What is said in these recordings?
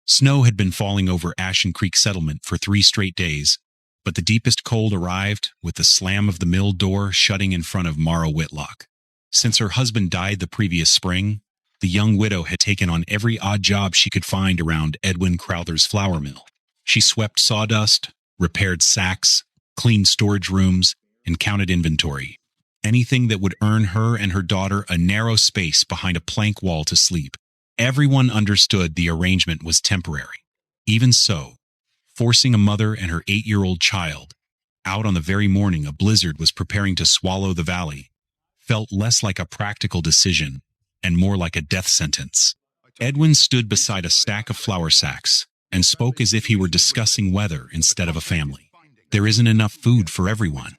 Snow had been falling over Ashen Creek settlement for 3 straight days, but the deepest cold arrived with the slam of the mill door shutting in front of Mara Whitlock. Since her husband died the previous spring, the young widow had taken on every odd job she could find around Edwin Crowther's flour mill. She swept sawdust, repaired sacks, cleaned storage rooms, and counted inventory. Anything that would earn her and her daughter a narrow space behind a plank wall to sleep. Everyone understood the arrangement was temporary. Even so, forcing a mother and her 8-year-old child out on the very morning a blizzard was preparing to swallow the valley felt less like a practical decision and more like a death sentence. Edwin stood beside a stack of flour sacks and spoke as if he were discussing weather instead of a family. There isn't enough food for everyone.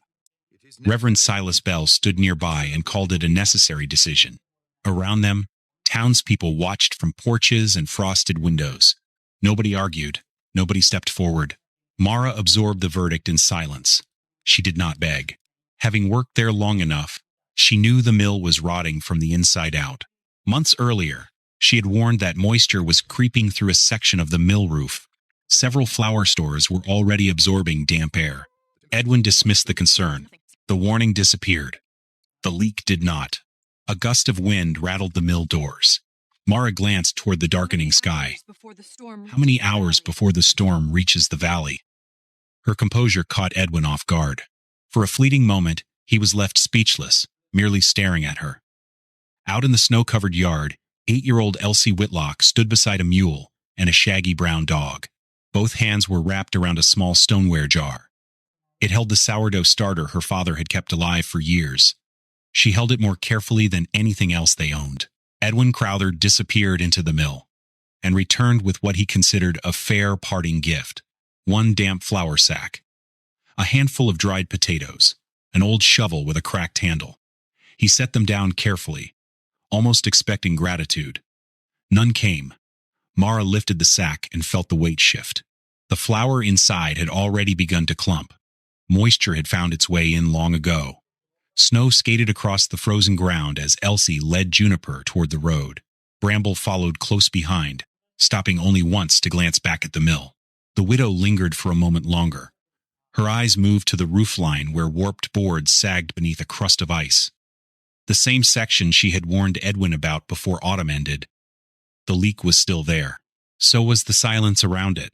Reverend Silas Bell stood nearby and called it a necessary decision. Around them, townspeople watched from porches and frosted windows. Nobody argued. Nobody stepped forward. Mara absorbed the verdict in silence. She did not beg. Having worked there long enough, she knew the mill was rotting from the inside out. Months earlier, she had warned that moisture was creeping through a section of the mill roof. Several flour stores were already absorbing damp air. Edwin dismissed the concern. The warning disappeared. The leak did not. A gust of wind rattled the mill doors. Mara glanced toward the darkening sky. How many hours before the storm reaches the valley? Her composure caught Edwin off guard. For a fleeting moment, he was left speechless, merely staring at her. Out in the snow-covered yard, 8-year-old Elsie Whitlock stood beside a mule and a shaggy brown dog. Both hands were wrapped around a small stoneware jar. It held the sourdough starter her father had kept alive for years. She held it more carefully than anything else they owned. Edwin Crowther disappeared into the mill and returned with what he considered a fair parting gift: 1 damp flour sack, a handful of dried potatoes, an old shovel with a cracked handle. He set them down carefully, almost expecting gratitude. None came. Mara lifted the sack and felt the weight shift. The flour inside had already begun to clump. Moisture had found its way in long ago. Snow skated across the frozen ground as Elsie led Juniper toward the road. Bramble followed close behind, stopping only once to glance back at the mill. The widow lingered for a moment longer. Her eyes moved to the roofline where warped boards sagged beneath a crust of ice. The same section she had warned Edwin about before autumn ended. The leak was still there. So was the silence around it.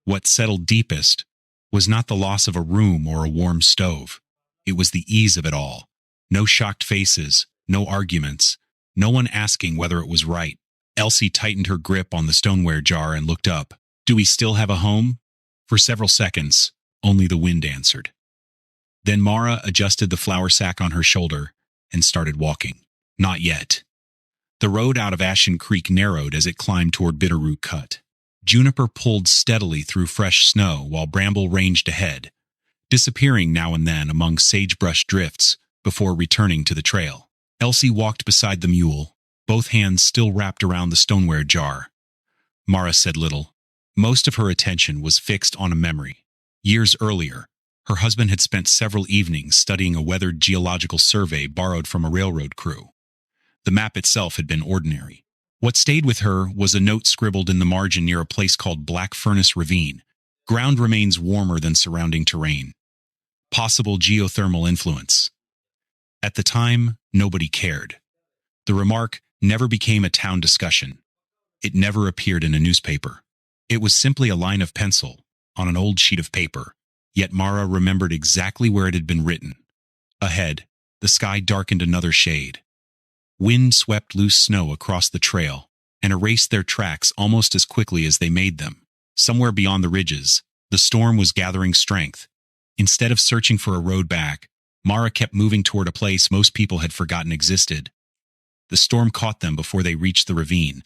What settled deepest was not the loss of a room or a warm stove. It was the ease of it all. No shocked faces, no arguments, no one asking whether it was right. Elsie tightened her grip on the stoneware jar and looked up. "Do we still have a home?" For several seconds, only the wind answered. Then Mara adjusted the flour sack on her shoulder and started walking. Not yet. The road out of Ashen Creek narrowed as it climbed toward Bitterroot Cut. Juniper pulled steadily through fresh snow while Bramble ranged ahead, disappearing now and then among sagebrush drifts before returning to the trail. Elsie walked beside the mule, both hands still wrapped around the stoneware jar. Mara said little. Most of her attention was fixed on a memory. Years earlier, her husband had spent several evenings studying a weathered geological survey borrowed from a railroad crew. The map itself had been ordinary. What stayed with her was a note scribbled in the margin near a place called Black Furnace Ravine. Ground remains warmer than surrounding terrain. Possible geothermal influence. At the time, nobody cared. The remark never became a town discussion. It never appeared in a newspaper. It was simply a line of pencil on an old sheet of paper, yet Mara remembered exactly where it had been written. Ahead, the sky darkened another shade. Wind swept loose snow across the trail and erased their tracks almost as quickly as they made them. Somewhere beyond the ridges, the storm was gathering strength. Instead of searching for a road back, Mara kept moving toward a place most people had forgotten existed. The storm caught them before they reached the ravine.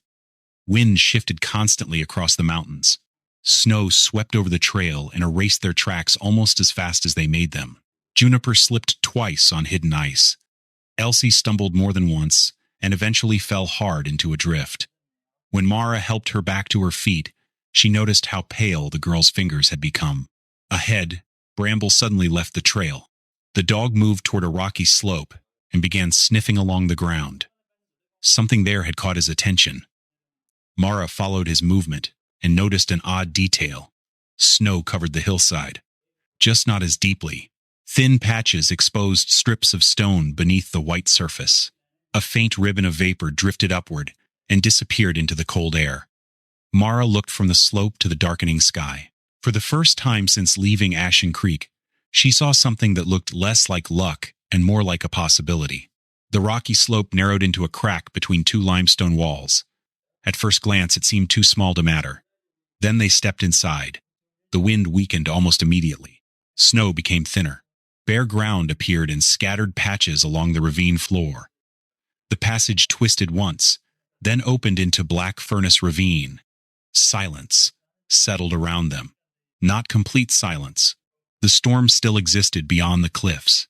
Wind shifted constantly across the mountains. Snow swept over the trail and erased their tracks almost as fast as they made them. Juniper slipped twice on hidden ice. Elsie stumbled more than once and eventually fell hard into a drift. When Mara helped her back to her feet, she noticed how pale the girl's fingers had become. Ahead, Bramble suddenly left the trail. The dog moved toward a rocky slope and began sniffing along the ground. Something there had caught his attention. Mara followed his movement and noticed an odd detail. Snow covered the hillside, just not as deeply. Thin patches exposed strips of stone beneath the white surface. A faint ribbon of vapor drifted upward and disappeared into the cold air. Mara looked from the slope to the darkening sky. For the first time since leaving Ashen Creek, she saw something that looked less like luck and more like a possibility. The rocky slope narrowed into a crack between two limestone walls. At first glance, it seemed too small to matter. Then they stepped inside. The wind weakened almost immediately. Snow became thinner. Bare ground appeared in scattered patches along the ravine floor. The passage twisted once, then opened into Black Furnace Ravine. Silence settled around them. Not complete silence. The storm still existed beyond the cliffs.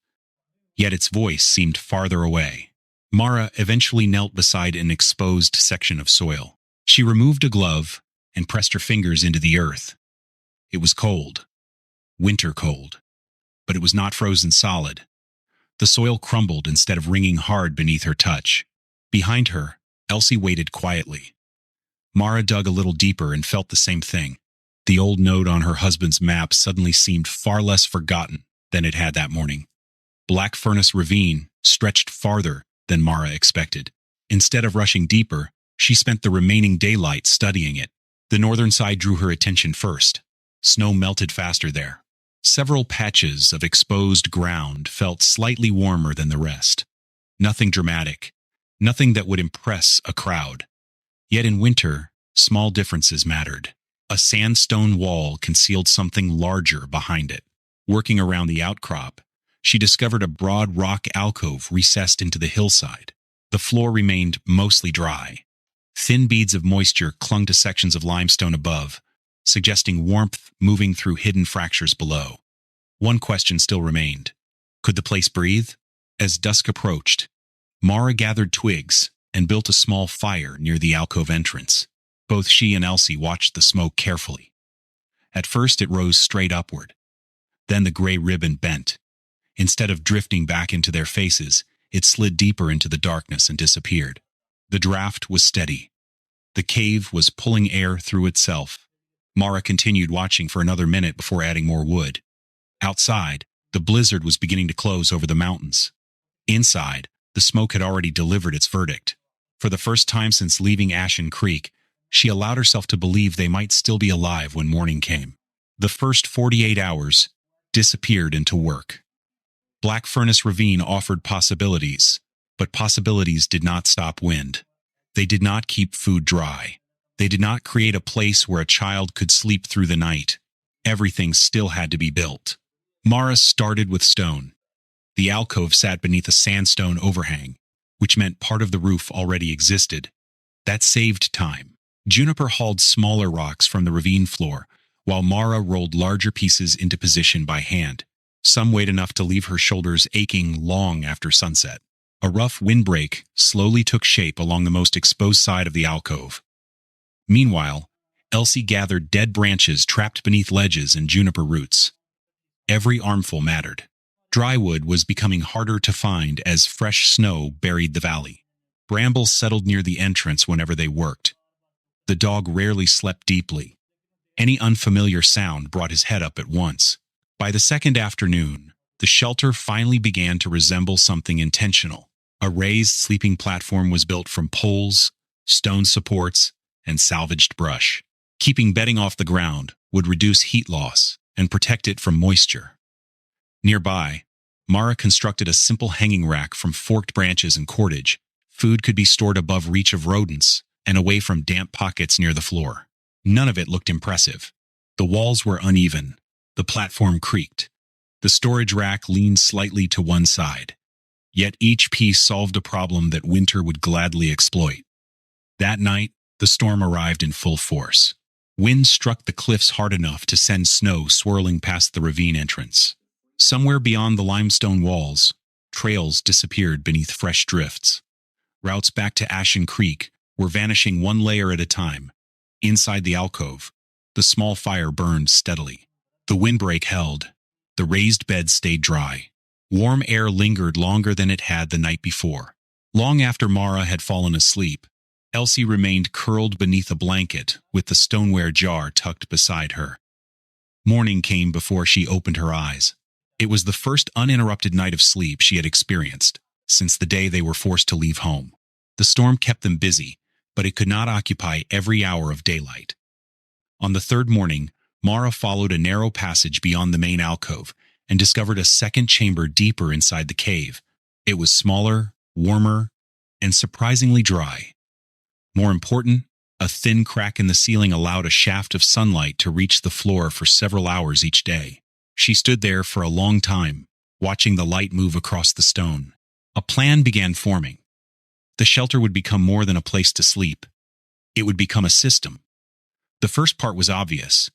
Yet its voice seemed farther away. Mara eventually knelt beside an exposed section of soil. She removed a glove and pressed her fingers into the earth. It was cold. Winter cold. But it was not frozen solid. The soil crumbled instead of ringing hard beneath her touch. Behind her, Elsie waited quietly. Mara dug a little deeper and felt the same thing. The old note on her husband's map suddenly seemed far less forgotten than it had that morning. Black Furnace Ravine stretched farther than Mara expected. Instead of rushing deeper, she spent the remaining daylight studying it. The northern side drew her attention first. Snow melted faster there. Several patches of exposed ground felt slightly warmer than the rest. Nothing dramatic, nothing that would impress a crowd. Yet in winter, small differences mattered. A sandstone wall concealed something larger behind it. Working around the outcrop, she discovered a broad rock alcove recessed into the hillside. The floor remained mostly dry. Thin beads of moisture clung to sections of limestone above, suggesting warmth moving through hidden fractures below. One question still remained. Could the place breathe? As dusk approached, Mara gathered twigs and built a small fire near the alcove entrance. Both she and Elsie watched the smoke carefully. At first it rose straight upward. Then the gray ribbon bent. Instead of drifting back into their faces, it slid deeper into the darkness and disappeared. The draft was steady. The cave was pulling air through itself. Mara continued watching for another minute before adding more wood. Outside, the blizzard was beginning to close over the mountains. Inside, the smoke had already delivered its verdict. For the first time since leaving Ashen Creek, she allowed herself to believe they might still be alive when morning came. The first 48 hours disappeared into work. Black Furnace Ravine offered possibilities, but possibilities did not stop wind. They did not keep food dry. They did not create a place where a child could sleep through the night. Everything still had to be built. Mara started with stone. The alcove sat beneath a sandstone overhang, which meant part of the roof already existed. That saved time. Juniper hauled smaller rocks from the ravine floor, while Mara rolled larger pieces into position by hand. Some weighed enough to leave her shoulders aching long after sunset. A rough windbreak slowly took shape along the most exposed side of the alcove. Meanwhile, Elsie gathered dead branches trapped beneath ledges and juniper roots. Every armful mattered. Dry wood was becoming harder to find as fresh snow buried the valley. Brambles settled near the entrance whenever they worked. The dog rarely slept deeply. Any unfamiliar sound brought his head up at once. By the second afternoon, the shelter finally began to resemble something intentional. A raised sleeping platform was built from poles, stone supports, and salvaged brush. Keeping bedding off the ground would reduce heat loss and protect it from moisture. Nearby, Mara constructed a simple hanging rack from forked branches and cordage. Food could be stored above reach of rodents and away from damp pockets near the floor. None of it looked impressive. The walls were uneven. The platform creaked. The storage rack leaned slightly to one side. Yet each piece solved a problem that winter would gladly exploit. That night, the storm arrived in full force. Wind struck the cliffs hard enough to send snow swirling past the ravine entrance. Somewhere beyond the limestone walls, trails disappeared beneath fresh drifts. Routes back to Ashen Creek were vanishing one layer at a time. Inside the alcove, the small fire burned steadily. The windbreak held. The raised bed stayed dry. Warm air lingered longer than it had the night before. Long after Mara had fallen asleep, Elsie remained curled beneath a blanket, with the stoneware jar tucked beside her. Morning came before she opened her eyes. It was the first uninterrupted night of sleep she had experienced since the day they were forced to leave home. The storm kept them busy, but it could not occupy every hour of daylight. On the third morning, Mara followed a narrow passage beyond the main alcove and discovered a second chamber deeper inside the cave. It was smaller, warmer, and surprisingly dry. More important, a thin crack in the ceiling allowed a shaft of sunlight to reach the floor for several hours each day. She stood there for a long time, watching the light move across the stone. A plan began forming. The shelter would become more than a place to sleep. It would become a system. The first part was obvious.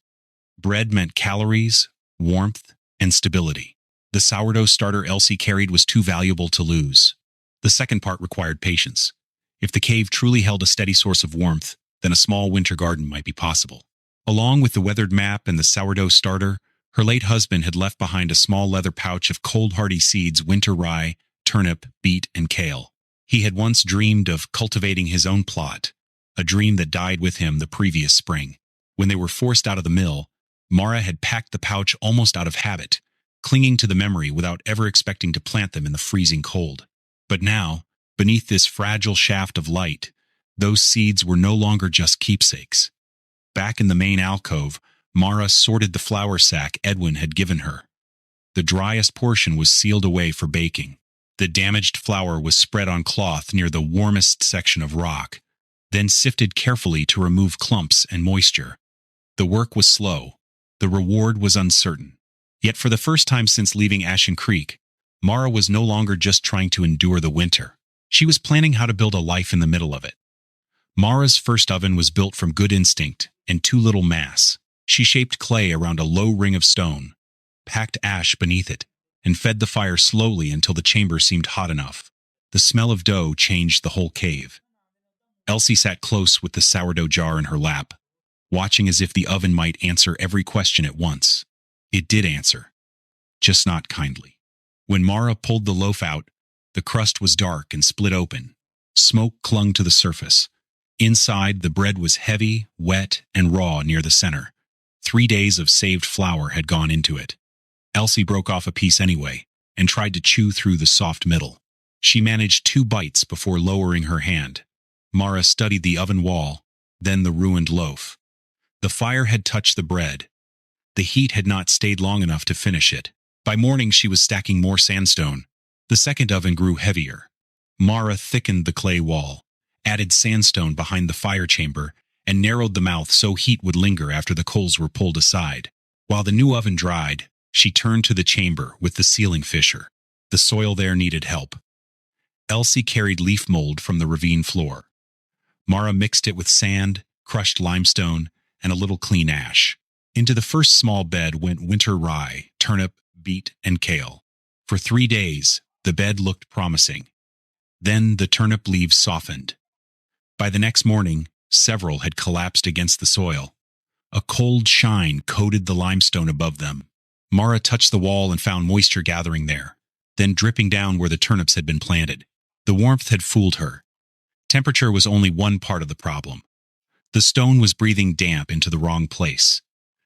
Bread meant calories, warmth, and stability. The sourdough starter Elsie carried was too valuable to lose. The second part required patience. If the cave truly held a steady source of warmth, then a small winter garden might be possible. Along with the weathered map and the sourdough starter, her late husband had left behind a small leather pouch of cold-hardy seeds: winter rye, turnip, beet, and kale. He had once dreamed of cultivating his own plot, a dream that died with him the previous spring. When they were forced out of the mill, Mara had packed the pouch almost out of habit, clinging to the memory without ever expecting to plant them in the freezing cold. But now, beneath this fragile shaft of light, those seeds were no longer just keepsakes. Back in the main alcove, Mara sorted the flour sack Edwin had given her. The driest portion was sealed away for baking. The damaged flour was spread on cloth near the warmest section of rock, then sifted carefully to remove clumps and moisture. The work was slow. The reward was uncertain. Yet for the first time since leaving Ashen Creek, Mara was no longer just trying to endure the winter. She was planning how to build a life in the middle of it. Mara's first oven was built from good instinct and too little mass. She shaped clay around a low ring of stone, packed ash beneath it, and fed the fire slowly until the chamber seemed hot enough. The smell of dough changed the whole cave. Elsie sat close with the sourdough jar in her lap, watching as if the oven might answer every question at once. It did answer, just not kindly. When Mara pulled the loaf out, the crust was dark and split open. Smoke clung to the surface. Inside, the bread was heavy, wet, and raw near the center. 3 days of saved flour had gone into it. Elsie broke off a piece anyway and tried to chew through the soft middle. She managed 2 bites before lowering her hand. Mara studied the oven wall, then the ruined loaf. The fire had touched the bread. The heat had not stayed long enough to finish it. By morning, she was stacking more sandstone. The second oven grew heavier. Mara thickened the clay wall, added sandstone behind the fire chamber, and narrowed the mouth so heat would linger after the coals were pulled aside. While the new oven dried, she turned to the chamber with the ceiling fissure. The soil there needed help. Elsie carried leaf mold from the ravine floor. Mara mixed it with sand, crushed limestone, and a little clean ash. Into the first small bed went winter rye, turnip, beet, and kale. For 3 days, the bed looked promising. Then the turnip leaves softened. By the next morning, several had collapsed against the soil. A cold shine coated the limestone above them. Mara touched the wall and found moisture gathering there, then dripping down where the turnips had been planted. The warmth had fooled her. Temperature was only one part of the problem. The stone was breathing damp into the wrong place.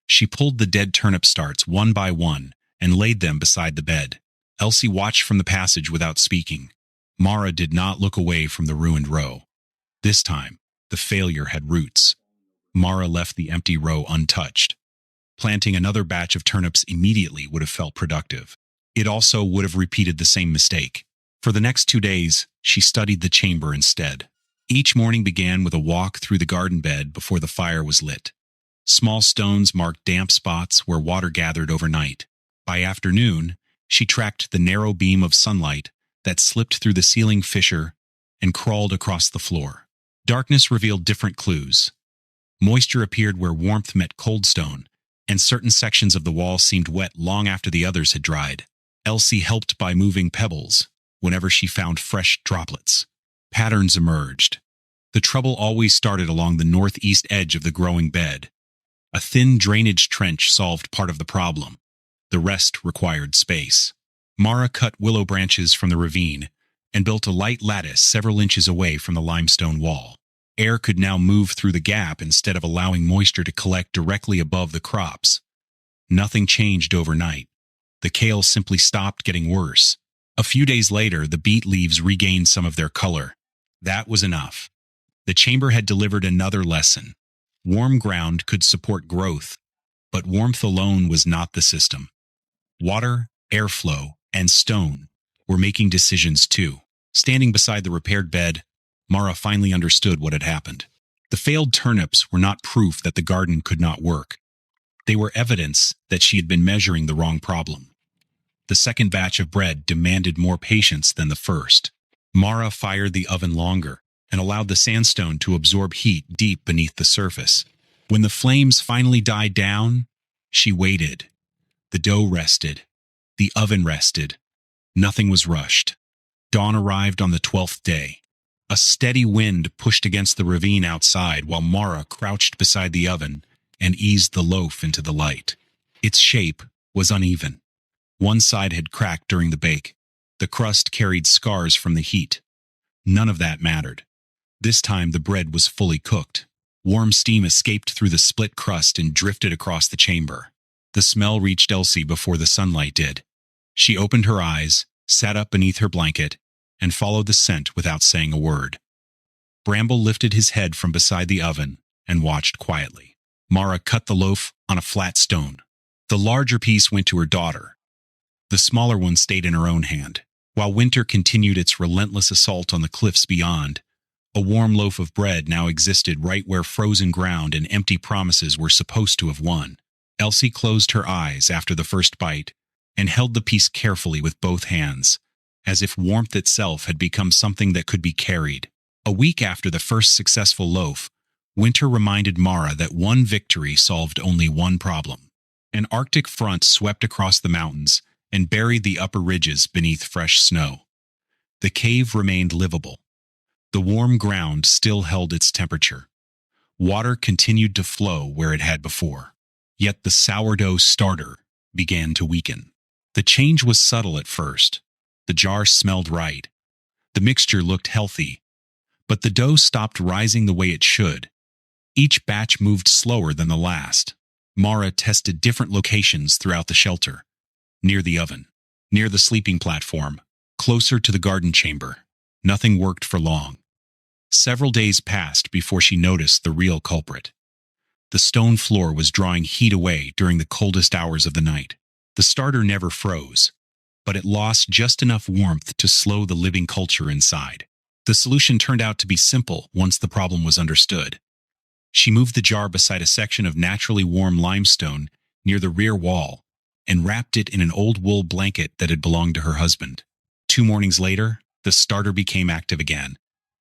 She pulled the dead turnip starts one by one and laid them beside the bed. Elsie watched from the passage without speaking. Mara did not look away from the ruined row. This time, the failure had roots. Mara left the empty row untouched. Planting another batch of turnips immediately would have felt productive. It also would have repeated the same mistake. For the next 2 days, she studied the chamber instead. Each morning began with a walk through the garden bed before the fire was lit. Small stones marked damp spots where water gathered overnight. By afternoon, she tracked the narrow beam of sunlight that slipped through the ceiling fissure and crawled across the floor. Darkness revealed different clues. Moisture appeared where warmth met cold stone, and certain sections of the wall seemed wet long after the others had dried. Elsie helped by moving pebbles whenever she found fresh droplets. Patterns emerged. The trouble always started along the northeast edge of the growing bed. A thin drainage trench solved part of the problem. The rest required space. Mara cut willow branches from the ravine and built a light lattice several inches away from the limestone wall. Air could now move through the gap instead of allowing moisture to collect directly above the crops. Nothing changed overnight. The kale simply stopped getting worse. A few days later, the beet leaves regained some of their color. That was enough. The chamber had delivered another lesson. Warm ground could support growth, but warmth alone was not the system. Water, airflow, and stone were making decisions too. Standing beside the repaired bed, Mara finally understood what had happened. The failed turnips were not proof that the garden could not work. They were evidence that she had been measuring the wrong problem. The second batch of bread demanded more patience than the first. Mara fired the oven longer and allowed the sandstone to absorb heat deep beneath the surface. When the flames finally died down, she waited. The dough rested. The oven rested. Nothing was rushed. Dawn arrived on the 12th day. A steady wind pushed against the ravine outside while Mara crouched beside the oven and eased the loaf into the light. Its shape was uneven. One side had cracked during the bake. The crust carried scars from the heat. None of that mattered. This time the bread was fully cooked. Warm steam escaped through the split crust and drifted across the chamber. The smell reached Elsie before the sunlight did. She opened her eyes, sat up beneath her blanket, and followed the scent without saying a word. Bramble lifted his head from beside the oven and watched quietly. Mara cut the loaf on a flat stone. The larger piece went to her daughter. The smaller one stayed in her own hand. While winter continued its relentless assault on the cliffs beyond, a warm loaf of bread now existed right where frozen ground and empty promises were supposed to have won. Elsie closed her eyes after the first bite and held the piece carefully with both hands, as if warmth itself had become something that could be carried. A week after the first successful loaf, winter reminded Mara that one victory solved only one problem. An Arctic front swept across the mountains and buried the upper ridges beneath fresh snow. The cave remained livable. The warm ground still held its temperature. Water continued to flow where it had before. Yet the sourdough starter began to weaken. The change was subtle at first. The jar smelled right. The mixture looked healthy. But the dough stopped rising the way it should. Each batch moved slower than the last. Mara tested different locations throughout the shelter. Near the oven, near the sleeping platform, closer to the garden chamber. Nothing worked for long. Several days passed before she noticed the real culprit. The stone floor was drawing heat away during the coldest hours of the night. The starter never froze, but it lost just enough warmth to slow the living culture inside. The solution turned out to be simple once the problem was understood. She moved the jar beside a section of naturally warm limestone near the rear wall and wrapped it in an old wool blanket that had belonged to her husband. 2 mornings later, the starter became active again.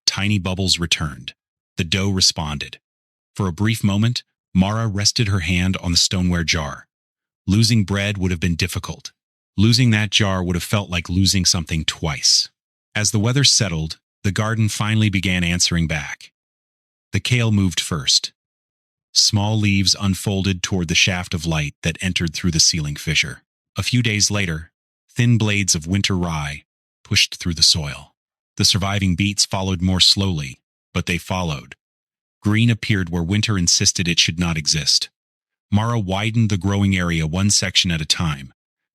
Tiny bubbles returned. The dough responded. For a brief moment, Mara rested her hand on the stoneware jar. Losing bread would have been difficult. Losing that jar would have felt like losing something twice. As the weather settled, the garden finally began answering back. The kale moved first. Small leaves unfolded toward the shaft of light that entered through the ceiling fissure. A few days later, thin blades of winter rye pushed through the soil. The surviving beets followed more slowly, but they followed. Green appeared where winter insisted it should not exist. Mara widened the growing area one section at a time.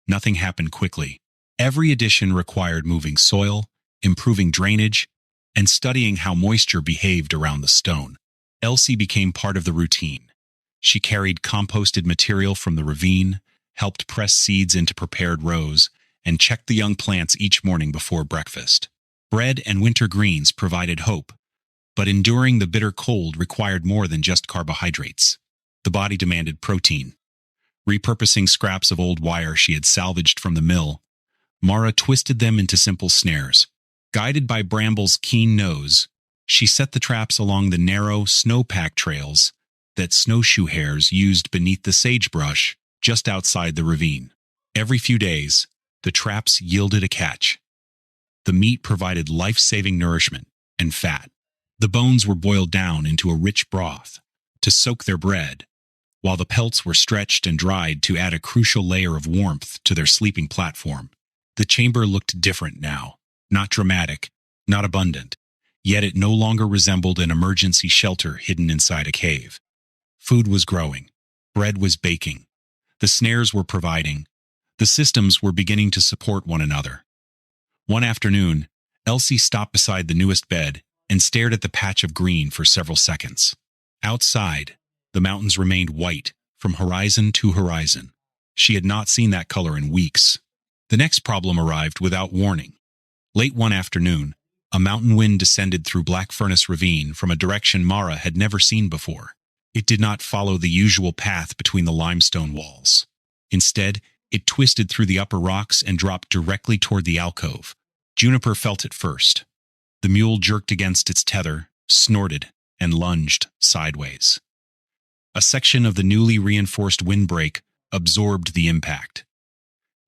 Nothing happened quickly. Every addition required moving soil, improving drainage, and studying how moisture behaved around the stone. Elsie became part of the routine. She carried composted material from the ravine, helped press seeds into prepared rows, and checked the young plants each morning before breakfast. Bread and winter greens provided hope, but enduring the bitter cold required more than just carbohydrates. The body demanded protein. Repurposing scraps of old wire she had salvaged from the mill, Mara twisted them into simple snares. Guided by Bramble's keen nose, she set the traps along the narrow, snowpack trails that snowshoe hares used beneath the sagebrush just outside the ravine. Every few days, the traps yielded a catch. The meat provided life-saving nourishment and fat. The bones were boiled down into a rich broth to soak their bread, while the pelts were stretched and dried to add a crucial layer of warmth to their sleeping platform. The chamber looked different now, not dramatic, not abundant. yet it no longer resembled an emergency shelter hidden inside a cave. Food was growing. Bread was baking. The snares were providing. The systems were beginning to support one another. One afternoon, Elsie stopped beside the newest bed and stared at the patch of green for several seconds. Outside, the mountains remained white from horizon to horizon. She had not seen that color in weeks. The next problem arrived without warning. Late one afternoon, a mountain wind descended through Black Furnace Ravine from a direction Mara had never seen before. It did not follow the usual path between the limestone walls. Instead, it twisted through the upper rocks and dropped directly toward the alcove. Juniper felt it first. The mule jerked against its tether, snorted, and lunged sideways. A section of the newly reinforced windbreak absorbed the impact.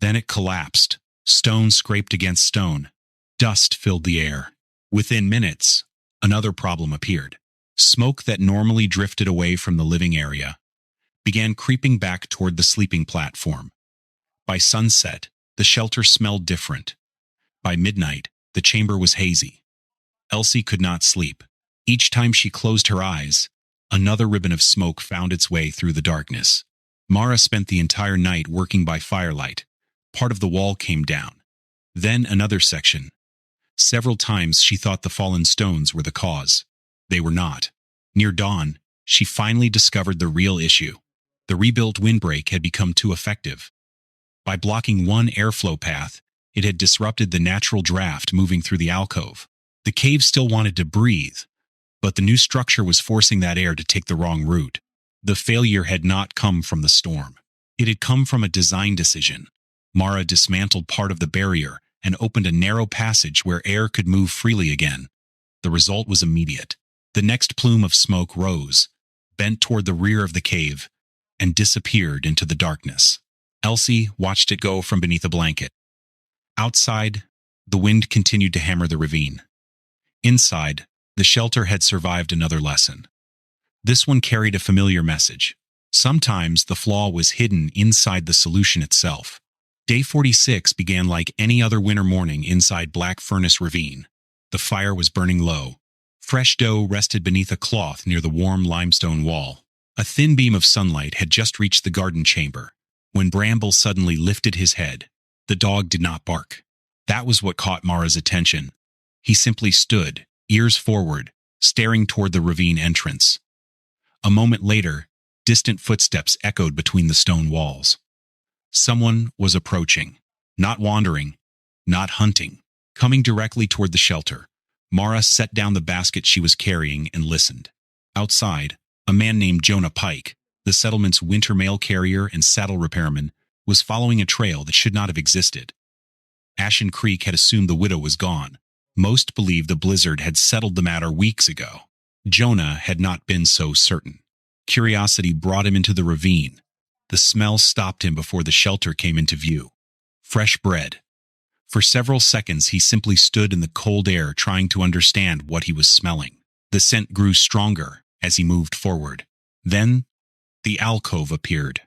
Then it collapsed. Stone scraped against stone. Dust filled the air. Within minutes, another problem appeared. Smoke that normally drifted away from the living area began creeping back toward the sleeping platform. By sunset, the shelter smelled different. By midnight, the chamber was hazy. Elsie could not sleep. Each time she closed her eyes, another ribbon of smoke found its way through the darkness. Mara spent the entire night working by firelight. Part of the wall came down. Then another section. Several times she thought the fallen stones were the cause. They were not. Near dawn, she finally discovered the real issue. The rebuilt windbreak had become too effective. By blocking one airflow path, it had disrupted the natural draft moving through the alcove. The cave still wanted to breathe, but the new structure was forcing that air to take the wrong route. The failure had not come from the storm. It had come from a design decision. Mara dismantled part of the barrier and opened a narrow passage where air could move freely again. The result was immediate. The next plume of smoke rose, bent toward the rear of the cave, and disappeared into the darkness. Elsie watched it go from beneath a blanket. Outside, the wind continued to hammer the ravine. Inside, the shelter had survived another lesson. This one carried a familiar message. Sometimes the flaw was hidden inside the solution itself. Day 46 began like any other winter morning inside Black Furnace Ravine. The fire was burning low. Fresh dough rested beneath a cloth near the warm limestone wall. A thin beam of sunlight had just reached the garden chamber, when Bramble suddenly lifted his head. The dog did not bark. That was what caught Mara's attention. He simply stood, ears forward, staring toward the ravine entrance. A moment later, distant footsteps echoed between the stone walls. Someone was approaching, not wandering, not hunting, coming directly toward the shelter. Mara set down the basket she was carrying and listened. Outside, a man named Jonah Pike, the settlement's winter mail carrier and saddle repairman, was following a trail that should not have existed. Ashen Creek had assumed the widow was gone. Most believed the blizzard had settled the matter weeks ago. Jonah had not been so certain. Curiosity brought him into the ravine. The smell stopped him before the shelter came into view. Fresh bread. For several seconds he simply stood in the cold air trying to understand what he was smelling. The scent grew stronger as he moved forward. Then, the alcove appeared.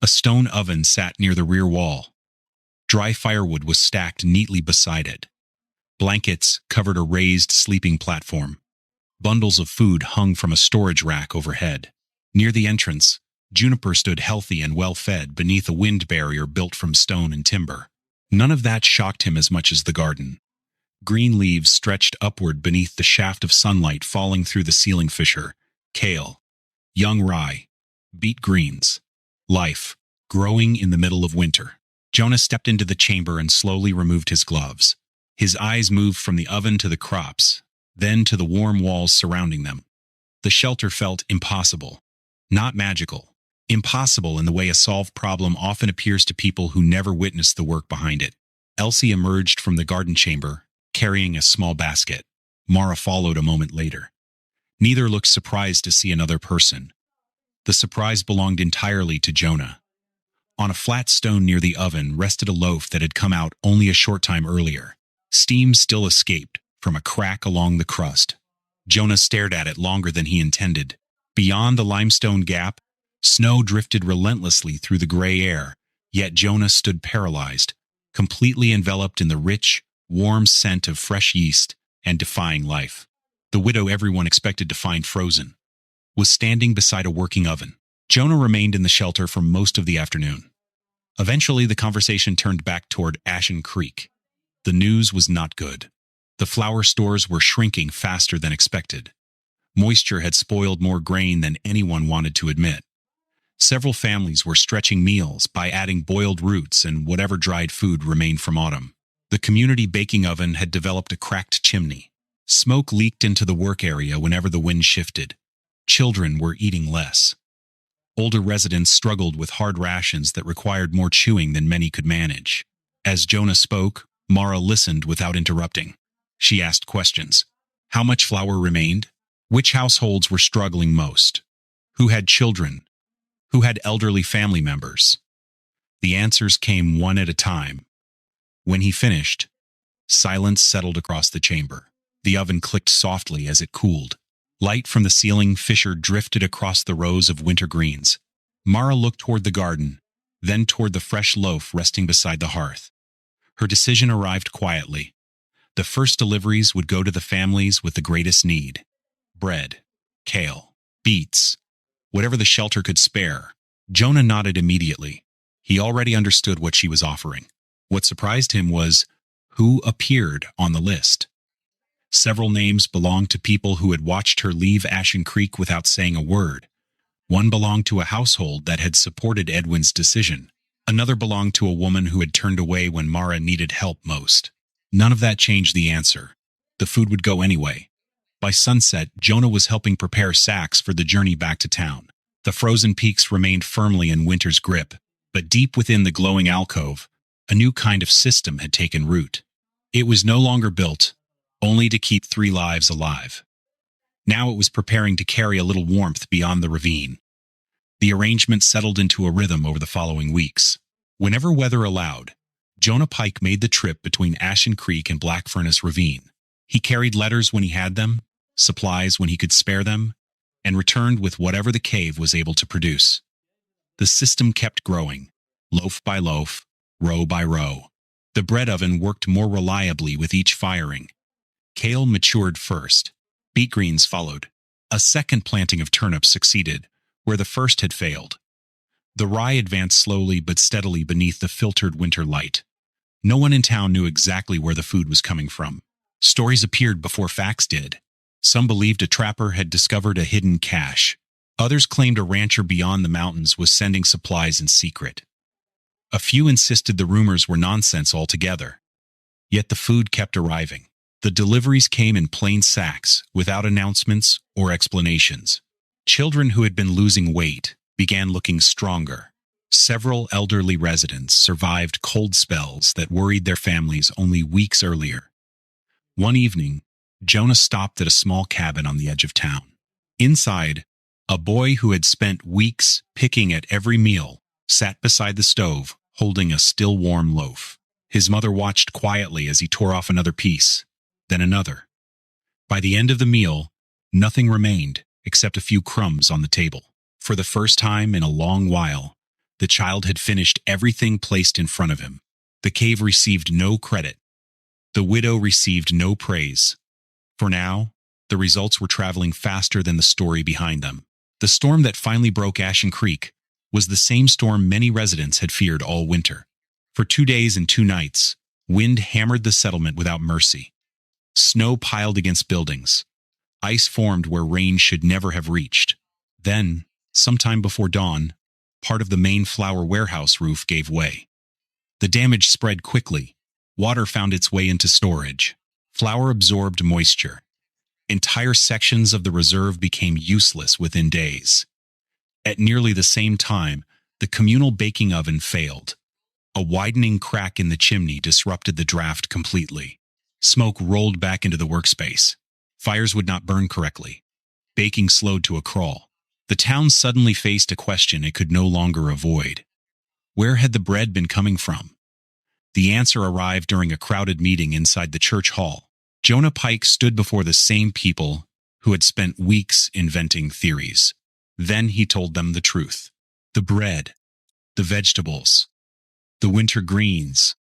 A stone oven sat near the rear wall. Dry firewood was stacked neatly beside it. Blankets covered a raised sleeping platform. Bundles of food hung from a storage rack overhead. Near the entrance, Juniper stood healthy and well-fed beneath a wind barrier built from stone and timber. None of that shocked him as much as the garden. Green leaves stretched upward beneath the shaft of sunlight falling through the ceiling fissure. Kale, young rye, beet greens. Life, growing in the middle of winter. Jonah stepped into the chamber and slowly removed his gloves. His eyes moved from the oven to the crops, then to the warm walls surrounding them. The shelter felt impossible, not magical. Impossible in the way a solved problem often appears to people who never witnessed the work behind it. Elsie emerged from the garden chamber, carrying a small basket. Mara followed a moment later. Neither looked surprised to see another person. The surprise belonged entirely to Jonah. On a flat stone near the oven rested a loaf that had come out only a short time earlier. Steam still escaped from a crack along the crust. Jonah stared at it longer than he intended. Beyond the limestone gap, snow drifted relentlessly through the gray air, yet Jonah stood paralyzed, completely enveloped in the rich, warm scent of fresh yeast and defying life. The widow everyone expected to find frozen was standing beside a working oven. Jonah remained in the shelter for most of the afternoon. Eventually, the conversation turned back toward Ashen Creek. The news was not good. The flour stores were shrinking faster than expected. Moisture had spoiled more grain than anyone wanted to admit. Several families were stretching meals by adding boiled roots and whatever dried food remained from autumn. The community baking oven had developed a cracked chimney. Smoke leaked into the work area whenever the wind shifted. Children were eating less. Older residents struggled with hard rations that required more chewing than many could manage. As Jonah spoke, Mara listened without interrupting. She asked questions. How much flour remained? Which households were struggling most? Who had children? Who had elderly family members? The answers came one at a time. When he finished, silence settled across the chamber. The oven clicked softly as it cooled. Light from the ceiling fissure drifted across the rows of winter greens. Mara looked toward the garden, then toward the fresh loaf resting beside the hearth. Her decision arrived quietly. The first deliveries would go to the families with the greatest need. Bread, kale, beets, whatever the shelter could spare. Jonah nodded immediately. He already understood what she was offering. What surprised him was who appeared on the list. Several names belonged to people who had watched her leave Ashen Creek without saying a word. One belonged to a household that had supported Edwin's decision. Another belonged to a woman who had turned away when Mara needed help most. None of that changed the answer. The food would go anyway. By sunset, Jonah was helping prepare sacks for the journey back to town. The frozen peaks remained firmly in winter's grip, but deep within the glowing alcove, a new kind of system had taken root. It was no longer built only to keep 3 lives alive. Now it was preparing to carry a little warmth beyond the ravine. The arrangement settled into a rhythm over the following weeks. Whenever weather allowed, Jonah Pike made the trip between Ashen Creek and Black Furnace Ravine. He carried letters when he had them, supplies when he could spare them, and returned with whatever the cave was able to produce. The system kept growing, loaf by loaf, row by row. The bread oven worked more reliably with each firing. Kale matured first. Beet greens followed. A second planting of turnips succeeded, where the first had failed. The rye advanced slowly but steadily beneath the filtered winter light. No one in town knew exactly where the food was coming from. Stories appeared before facts did. Some believed a trapper had discovered a hidden cache. Others claimed a rancher beyond the mountains was sending supplies in secret. A few insisted the rumors were nonsense altogether. Yet the food kept arriving. The deliveries came in plain sacks, without announcements or explanations. Children who had been losing weight began looking stronger. Several elderly residents survived cold spells that worried their families only weeks earlier. One evening, Jonah stopped at a small cabin on the edge of town. Inside, a boy who had spent weeks picking at every meal sat beside the stove, holding a still warm loaf. His mother watched quietly as he tore off another piece, then another. By the end of the meal, nothing remained except a few crumbs on the table. For the first time in a long while, the child had finished everything placed in front of him. The cave received no credit. The widow received no praise. For now, the results were traveling faster than the story behind them. The storm that finally broke Ashen Creek was the same storm many residents had feared all winter. For 2 days and 2 nights, wind hammered the settlement without mercy. Snow piled against buildings. Ice formed where rain should never have reached. Then, sometime before dawn, part of the main flour warehouse roof gave way. The damage spread quickly. Water found its way into storage. Flour absorbed moisture. Entire sections of the reserve became useless within days. At nearly the same time, the communal baking oven failed. A widening crack in the chimney disrupted the draft completely. Smoke rolled back into the workspace. Fires would not burn correctly. Baking slowed to a crawl. The town suddenly faced a question it could no longer avoid. Where had the bread been coming from? The answer arrived during a crowded meeting inside the church hall. Jonah Pike stood before the same people who had spent weeks inventing theories. Then he told them the truth. The bread, the vegetables, the winter greens.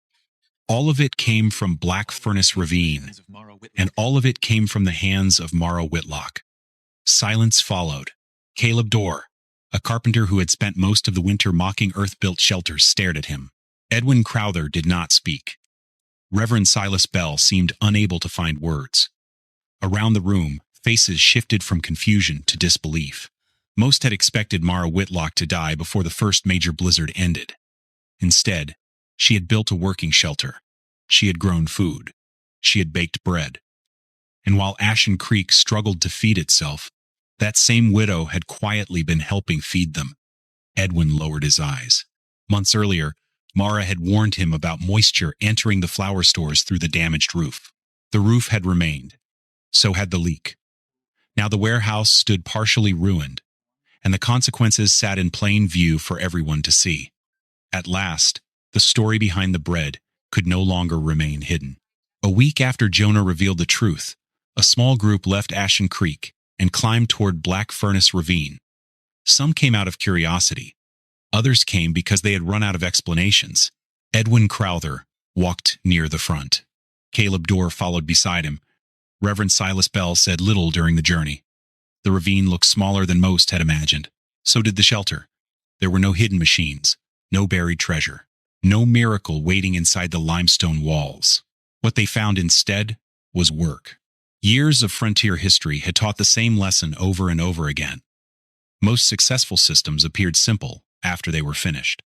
All of it came from Black Furnace Ravine, and all of it came from the hands of Mara Whitlock. Silence followed. Caleb Dorr, a carpenter who had spent most of the winter mocking earth-built shelters, stared at him. Edwin Crowther did not speak. Reverend Silas Bell seemed unable to find words. Around the room, faces shifted from confusion to disbelief. Most had expected Mara Whitlock to die before the first major blizzard ended. Instead, she had built a working shelter. She had grown food. She had baked bread. And while Ashen Creek struggled to feed itself, that same widow had quietly been helping feed them. Edwin lowered his eyes. Months earlier, Mara had warned him about moisture entering the flower stores through the damaged roof. The roof had remained. So had the leak. Now the warehouse stood partially ruined, and the consequences sat in plain view for everyone to see. At last, the story behind the bread could no longer remain hidden. A week after Jonah revealed the truth, a small group left Ashen Creek and climbed toward Black Furnace Ravine. Some came out of curiosity. Others came because they had run out of explanations. Edwin Crowther walked near the front. Caleb Dorr followed beside him. Reverend Silas Bell said little during the journey. The ravine looked smaller than most had imagined. So did the shelter. There were no hidden machines, no buried treasure, no miracle waiting inside the limestone walls. What they found instead was work. Years of frontier history had taught the same lesson over and over again. Most successful systems appeared simple after they were finished.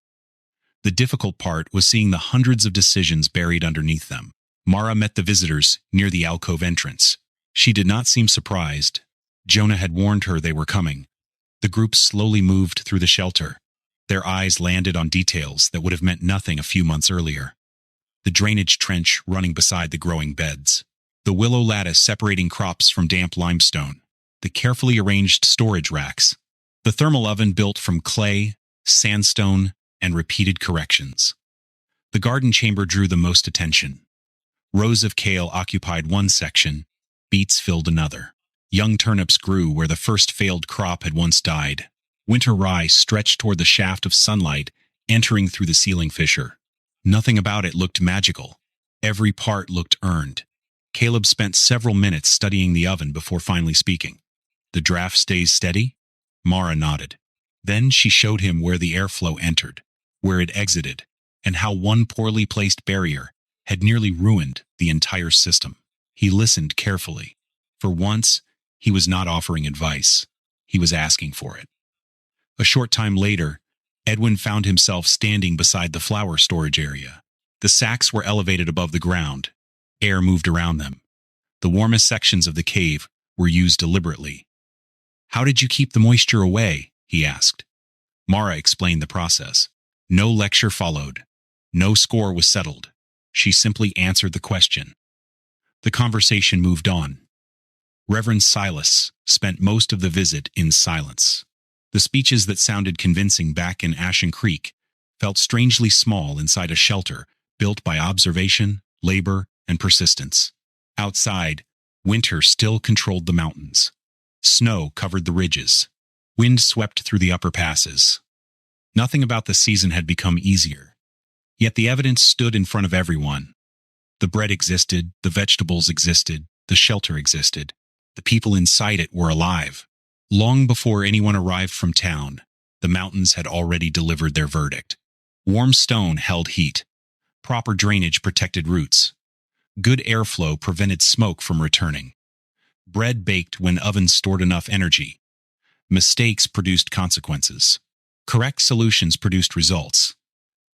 The difficult part was seeing the hundreds of decisions buried underneath them. Mara met the visitors near the alcove entrance. She did not seem surprised. Jonah had warned her they were coming. The group slowly moved through the shelter. Their eyes landed on details that would have meant nothing a few months earlier. The drainage trench running beside the growing beds. The willow lattice separating crops from damp limestone. The carefully arranged storage racks. The thermal oven built from clay, sandstone, and repeated corrections. The garden chamber drew the most attention. Rows of kale occupied one section, beets filled another. Young turnips grew where the first failed crop had once died. Winter rye stretched toward the shaft of sunlight, entering through the ceiling fissure. Nothing about it looked magical. Every part looked earned. Caleb spent several minutes studying the oven before finally speaking. "The draft stays steady?" Mara nodded. Then she showed him where the airflow entered, where it exited, and how one poorly placed barrier had nearly ruined the entire system. He listened carefully. For once, he was not offering advice. He was asking for it. A short time later, Edwin found himself standing beside the flower storage area. The sacks were elevated above the ground. Air moved around them. The warmest sections of the cave were used deliberately. "How did you keep the moisture away?" he asked. Mara explained the process. No lecture followed. No score was settled. She simply answered the question. The conversation moved on. Reverend Silas spent most of the visit in silence. The speeches that sounded convincing back in Ashen Creek felt strangely small inside a shelter built by observation, labor, and persistence. Outside, winter still controlled the mountains. Snow covered the ridges. Wind swept through the upper passes. Nothing about the season had become easier. Yet the evidence stood in front of everyone. The bread existed, the vegetables existed, the shelter existed. The people inside it were alive. Long before anyone arrived from town, the mountains had already delivered their verdict. Warm stone held heat. Proper drainage protected roots. Good airflow prevented smoke from returning. Bread baked when ovens stored enough energy. Mistakes produced consequences. Correct solutions produced results.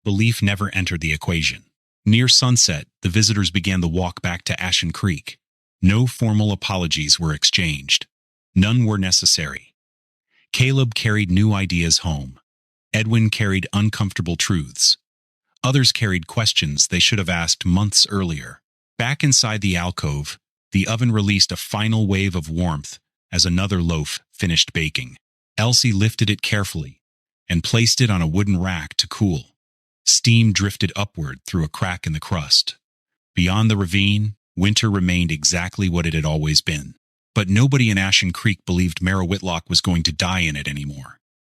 Belief never entered the equation. Near sunset, the visitors began the walk back to Ashen Creek. No formal apologies were exchanged. None were necessary. Caleb carried new ideas home. Edwin carried uncomfortable truths. Others carried questions they should have asked months earlier. Back inside the alcove, the oven released a final wave of warmth as another loaf finished baking. Elsie lifted it carefully and placed it on a wooden rack to cool. Steam drifted upward through a crack in the crust. Beyond the ravine, winter remained exactly what it had always been. But nobody in Ashen Creek believed Mara Whitlock was going to die in it anymore.